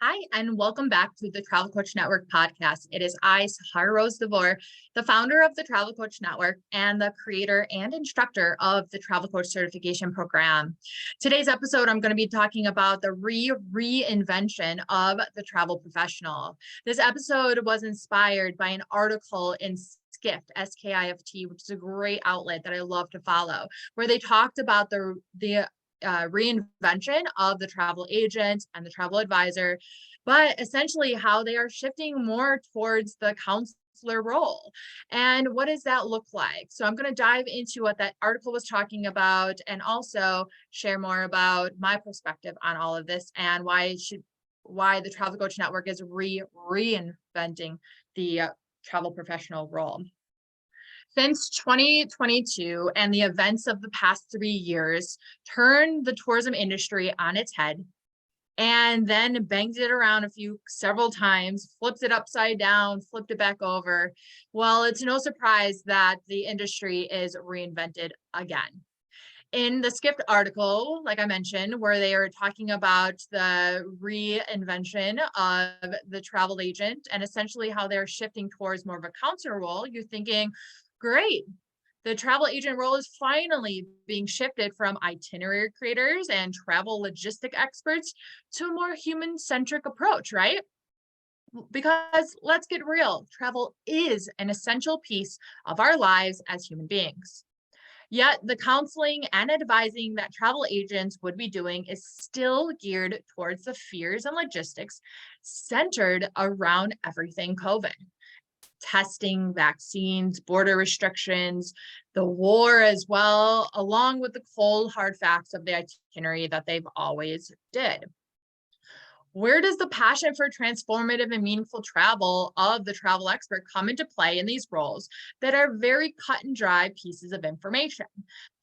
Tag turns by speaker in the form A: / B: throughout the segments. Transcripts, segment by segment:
A: Hi, and welcome back to the Travel Coach Network podcast. It is I, Sahar Rose DeVore, the founder of the Travel Coach Network and the creator and instructor of the Travel Coach Certification Program. Today's episode, I'm going to be talking about the reinvention of the travel professional. This episode was inspired by an article in Skift, SKIFT, which is a great outlet that I love to follow, where they talked about the reinvention of the travel agent and the travel advisor, but essentially how they are shifting more towards the counselor role. And what does that look like? So I'm going to dive into what that article was talking about and also share more about my perspective on all of this and why the Travel Coach Network is reinventing the travel professional role. Since 2022 and the events of the past 3 years turned the tourism industry on its head and then banged it around several times, flipped it upside down, flipped it back over. Well, it's no surprise that the industry is reinvented again. In the Skift article, like I mentioned, where they are talking about the reinvention of the travel agent and essentially how they're shifting towards more of a counselor role, you're thinking, great. The travel agent role is finally being shifted from itinerary creators and travel logistic experts to a more human-centric approach, right? Because let's get real, travel is an essential piece of our lives as human beings. Yet the counseling and advising that travel agents would be doing is still geared towards the fears and logistics centered around everything COVID. Testing, vaccines, border restrictions, the war as well, along with the cold hard facts of the itinerary that they've always did. Where does the passion for transformative and meaningful travel of the travel expert come into play in these roles that are very cut and dry pieces of information?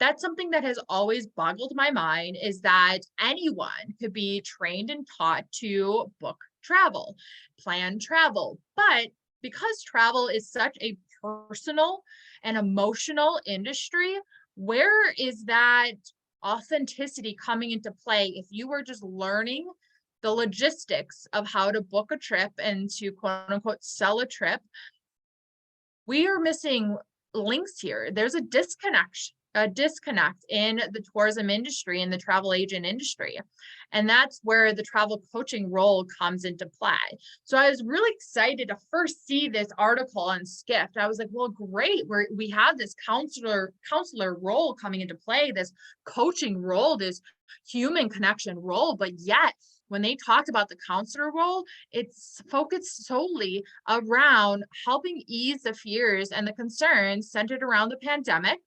A: That's something that has always boggled my mind, is that anyone could be trained and taught to book travel, plan travel, but because travel is such a personal and emotional industry, where is that authenticity coming into play if you were just learning the logistics of how to book a trip and to quote unquote sell a trip? We are missing links here. There's a disconnect in the tourism industry and the travel agent industry. And that's where the travel coaching role comes into play. So I was really excited to first see this article on Skift. I was like, well, great. We have this counselor role coming into play, this coaching role, this human connection role. But yet when they talked about the counselor role, it's focused solely around helping ease the fears and the concerns centered around the pandemic,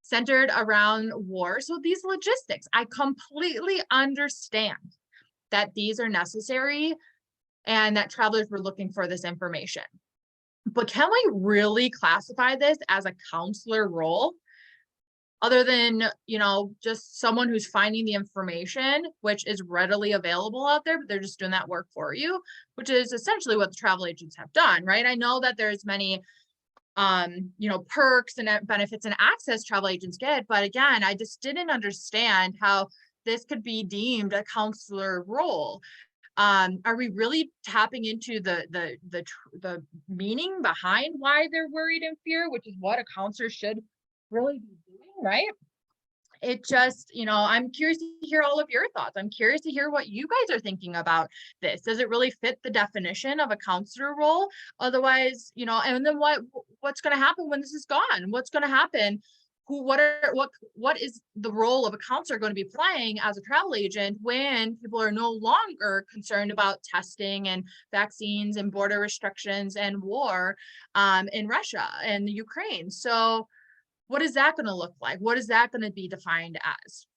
A: centered around war. So these logistics, I completely understand that these are necessary and that travelers were looking for this information. But can we really classify this as a counselor role? Other than, just someone who's finding the information, which is readily available out there, but they're just doing that work for you, which is essentially what the travel agents have done, right? I know that there's many perks and benefits and access travel agents get. But again, I just didn't understand how this could be deemed a counselor role. Are we really tapping into the meaning behind why they're worried and fear, which is what a counselor should really be doing, right? It just, I'm curious to hear all of your thoughts. I'm curious to hear what you guys are thinking about this. Does it really fit the definition of a counselor role? Otherwise, and then what's going to happen when this is gone? What's going to happen? What is the role of a counselor going to be playing as a travel agent when people are no longer concerned about testing and vaccines and border restrictions and war in Russia and the Ukraine? So what is that going to look like? What is that going to be defined as?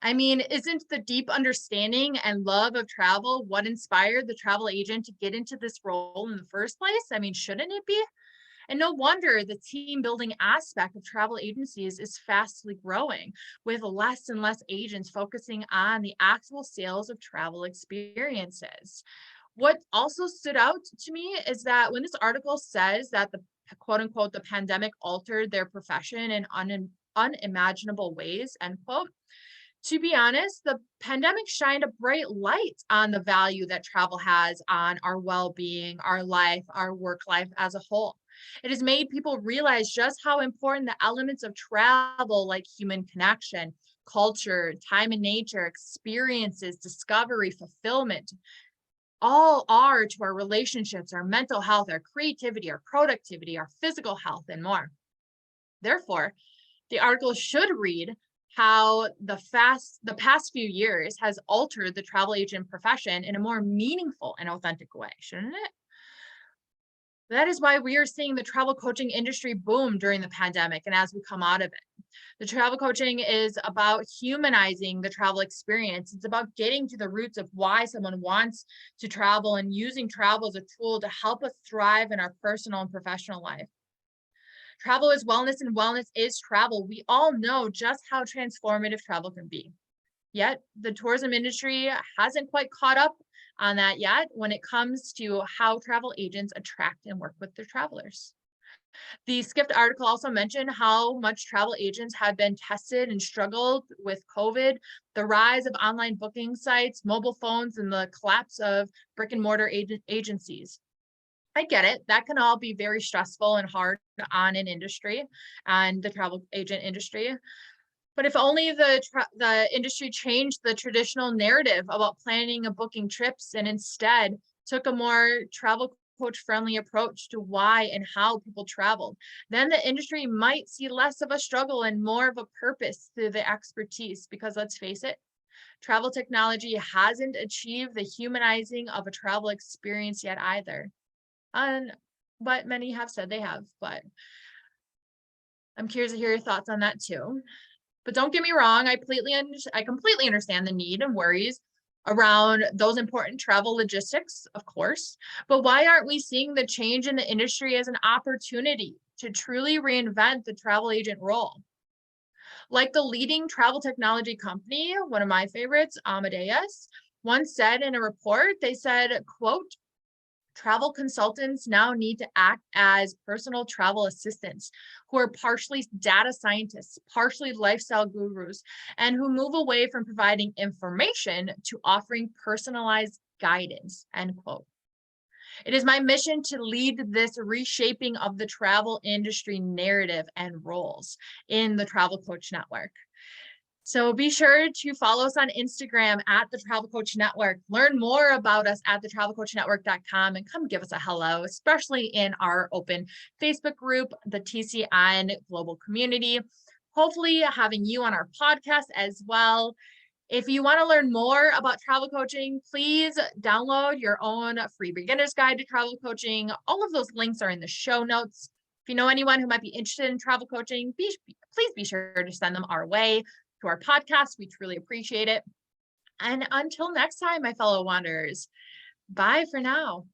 A: I mean, isn't the deep understanding and love of travel what inspired the travel agent to get into this role in the first place? I mean, shouldn't it be? And no wonder the team building aspect of travel agencies is fastly growing, with less and less agents focusing on the actual sales of travel experiences. What also stood out to me is that when this article says that the quote unquote, the pandemic altered their profession in unimaginable ways, end quote, To be honest, the pandemic shined a bright light on the value that travel has on our well being, our life, our work life as a whole. It has made people realize just how important the elements of travel, like human connection, culture, time in nature, experiences, discovery, fulfillment, all are to our relationships, our mental health, our creativity, our productivity, our physical health, and more. Therefore, the article should read how the past few years has altered the travel agent profession in a more meaningful and authentic way, shouldn't it? That is why we are seeing the travel coaching industry boom during the pandemic and as we come out of it. The travel coaching is about humanizing the travel experience. It's about getting to the roots of why someone wants to travel and using travel as a tool to help us thrive in our personal and professional life. Travel is wellness and wellness is travel. We all know just how transformative travel can be. Yet the tourism industry hasn't quite caught up on that yet when it comes to how travel agents attract and work with their travelers. The Skift article also mentioned how much travel agents have been tested and struggled with COVID, the rise of online booking sites, mobile phones, and the collapse of brick and mortar agencies. I get it. That can all be very stressful and hard on an industry and the travel agent industry. But if only the industry changed the traditional narrative about planning and booking trips and instead took a more travel coach friendly approach to why and how people travel, then the industry might see less of a struggle and more of a purpose through the expertise. Because let's face it, travel technology hasn't achieved the humanizing of a travel experience yet either. And but many have said they have, but I'm curious to hear your thoughts on that too. But don't get me wrong, I completely understand the need and worries around those important travel logistics, of course. But why aren't we seeing the change in the industry as an opportunity to truly reinvent the travel agent role? Like the leading travel technology company, one of my favorites, Amadeus, once said in a report, they said, quote, travel consultants now need to act as personal travel assistants who are partially data scientists, partially lifestyle gurus, and who move away from providing information to offering personalized guidance, end quote. It is my mission to lead this reshaping of the travel industry narrative and roles in the Travel Coach Network. So be sure to follow us on Instagram at the Travel Coach Network. Learn more about us at thetravelcoachnetwork.com and come give us a hello, especially in our open Facebook group, the TCN Global Community. Hopefully having you on our podcast as well. If you want to learn more about travel coaching, please download your own free beginner's guide to travel coaching. All of those links are in the show notes. If you know anyone who might be interested in travel coaching, please be sure to send them our way to our podcast. We truly appreciate it. And until next time, my fellow wanderers, bye for now.